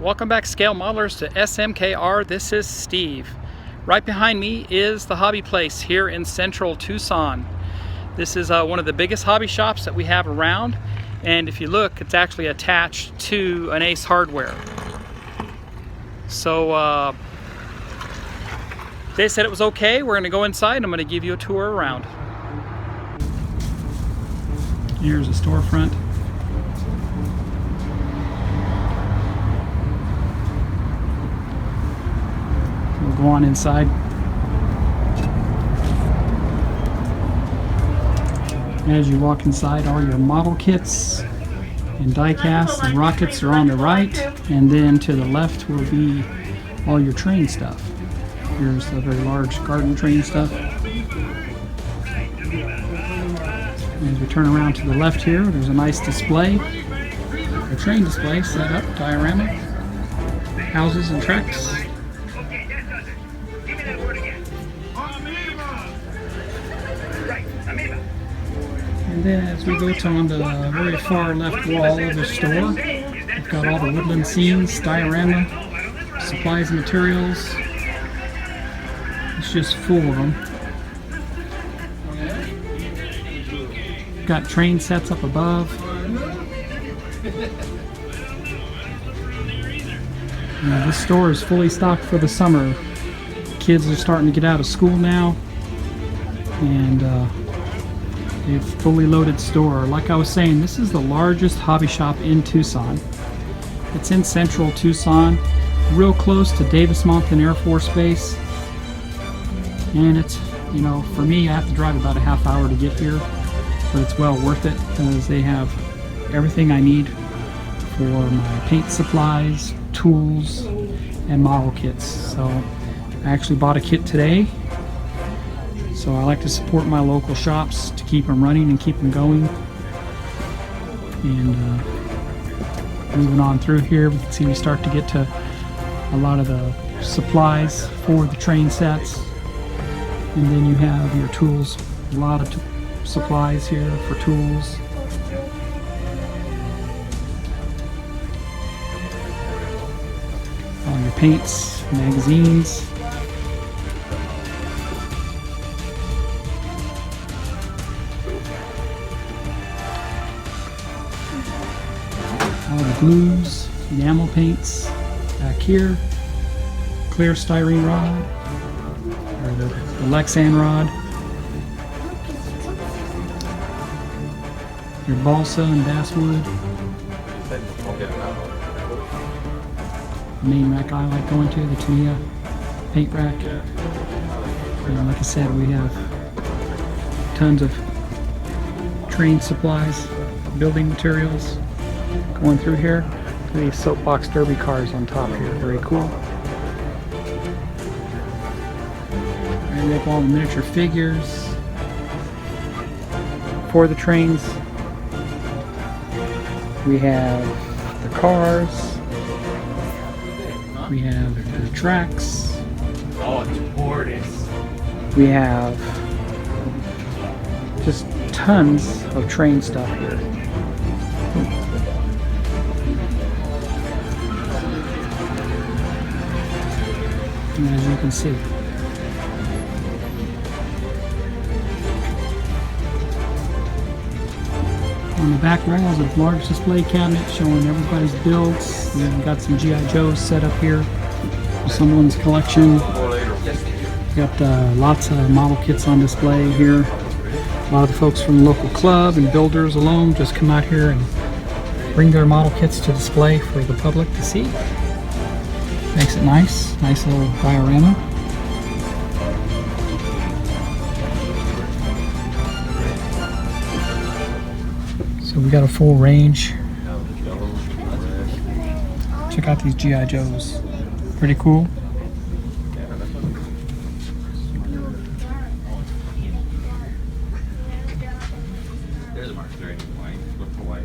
Welcome back, scale modelers, to SMKR. This is Steve. Right behind me is the hobby place here in central Tucson. This is one of the biggest hobby shops that we have around, and if you look, it's actually attached to an Ace Hardware. So they said it was okay. We're going to go inside and I'm going to give you a tour around. Here's a storefront. We'll go on inside. As you walk inside, all your model kits and die-casts and rockets are on the right, and then to the left will be all your train stuff. Here's the very large garden train stuff. As we turn around to the left here, there's a nice display, a train display set up, diorama, houses and tracks. And then as we go to on the very far left wall of the store, we've got all the woodland scenes, diorama, supplies and materials. It's just full of them. Got train sets up above. This store is fully stocked for the summer. Kids are starting to get out of school now, and a fully loaded store. Like I was saying, this is the largest hobby shop in Tucson. It's in central Tucson, real close to Davis-Monthan Air Force Base. And it's, you know, for me, I have to drive about a half hour to get here, but it's well worth it because they have everything I need for my paint supplies, tools, and model kits. So I actually bought a kit today. So I like to support my local shops to keep them running and keep them going. And moving on through here, we can see we start to get to a lot of the supplies for the train sets. And then you have your tools, a lot of supplies here for tools. All your paints, magazines. All the glues, enamel paints back here, clear styrene rod, or the Lexan rod, your balsa and basswood. The main rack I like going to, the Tamiya paint rack. And like I said, we have tons of train supplies, building materials. Going through here, look at these soapbox derby cars on top here, very cool. And we have all the miniature figures for the trains. We have the cars. We have the tracks. Oh, it's gorgeous. We have just tons of train stuff here. As you can see. On the back wall is a large display cabinet showing everybody's builds. We've got some G.I. Joes set up here for someone's collection. Got lots of model kits on display here. A lot of the folks from the local club and builders alone just come out here and bring their model kits to display for the public to see. Makes it nice little diorama. So we got a full range. Check out these G.I. Joes. Pretty cool. There's a Mark 3 white. Look for white.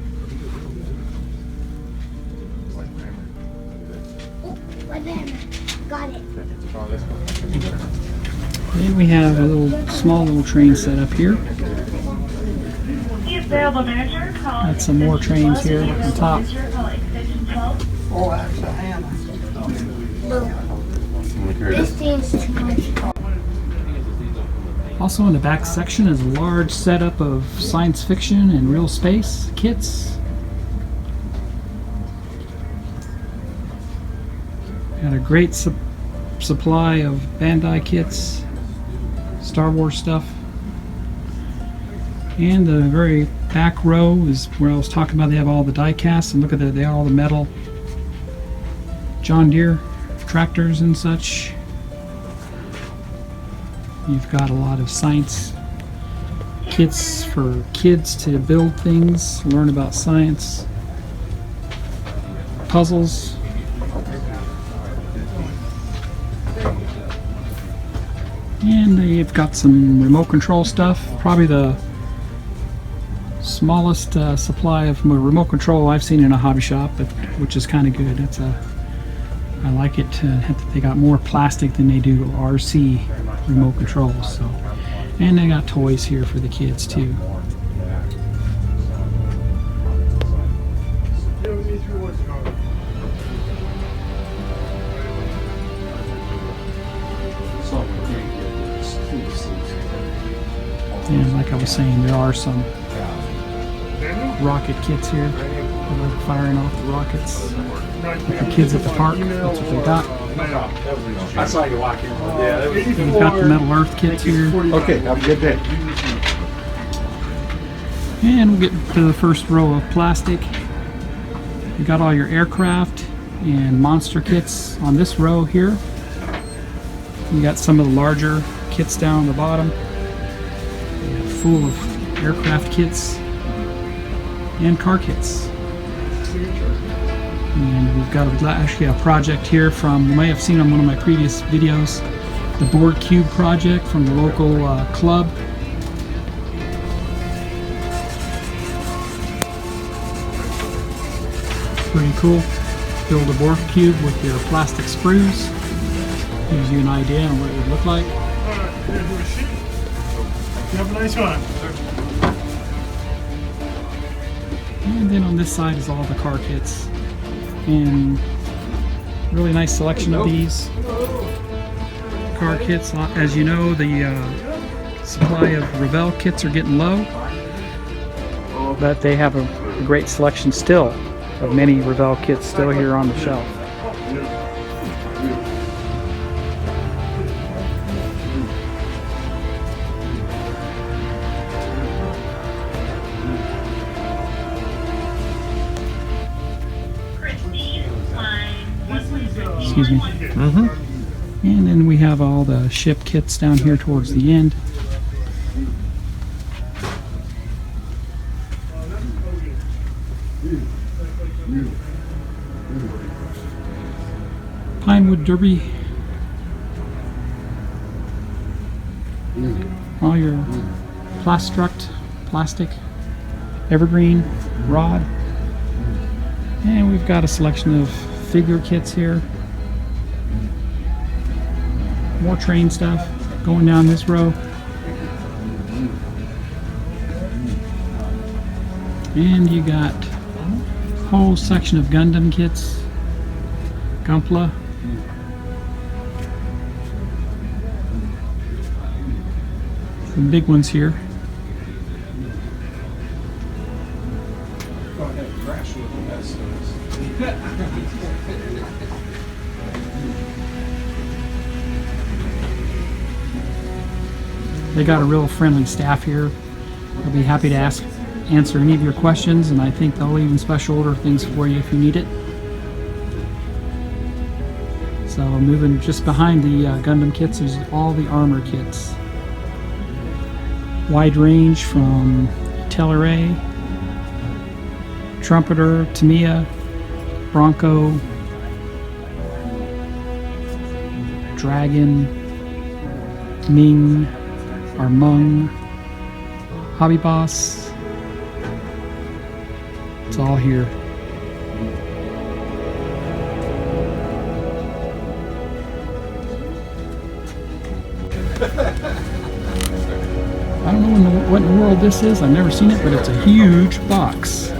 Got it. Then we have a small little train set up here. Got some more trains here on top. Oh, that's a hammer. Look, this thing's too much. Also in the back section is a large setup of science fiction and real space kits. Got a great supply of Bandai kits, Star Wars stuff. And the very back row is where I was talking about. They have all the die casts, and look at that, they have all the metal John Deere tractors and such. You've got a lot of science kits for kids to build things, learn about science, puzzles. And you've got some remote control stuff. Probably the smallest supply of remote control I've seen in a hobby shop, but which is kind of good. I like it. They got more plastic than they do RC remote controls. So, and they got toys here for the kids too. And like I was saying, there are some rocket kits here. They're firing off the rockets. With the kids at the park, that's what they got. I saw you walk in. Yeah, We've got the Metal Earth kits here. okay, have a good day. And we'll get to the first row of plastic. You got all your aircraft and monster kits on this row here. You got some of the larger kits down the bottom. Full of aircraft kits and car kits. And we've got actually a project here from, you may have seen on one of my previous videos, the Board Cube project from the local club. Pretty cool. Build a board cube with your plastic sprues. Gives you an idea on what it would look like. You have a nice one. And then on this side is all the car kits. And really nice selection of these car kits. As you know, the supply of Revell kits are getting low, but they have a great selection still of many Revell kits still here on the shelf. Excuse me. And then we have all the ship kits down here towards the end. Pinewood Derby. All your plastic, evergreen, rod. And we've got a selection of figure kits here. More train stuff going down this row. And you got a whole section of Gundam kits. Gunpla. Some big ones here. They got a real friendly staff here. They'll be happy to answer any of your questions, and I think they'll even special order things for you if you need it. So moving just behind the Gundam kits is all the armor kits. Wide range from Teleray, Trumpeter, Tamiya, Bronco, Dragon, Ming, Armung, Hobby Boss. It's all here. I don't know what in the world this is. I've never seen it, but it's a huge box.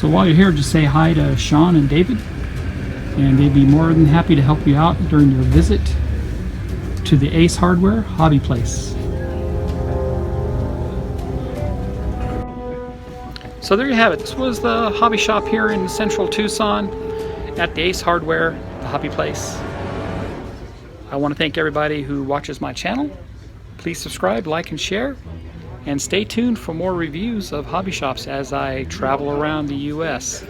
So while you're here, just say hi to Sean and David, and they'd be more than happy to help you out during your visit to the Ace Hardware Hobby Place. So there you have it. This was the hobby shop here in central Tucson at the Ace Hardware, the hobby place. I want to thank everybody who watches my channel. Please subscribe, like, and share. And stay tuned for more reviews of hobby shops as I travel around the US.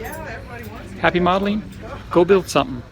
Happy modeling. Go build something.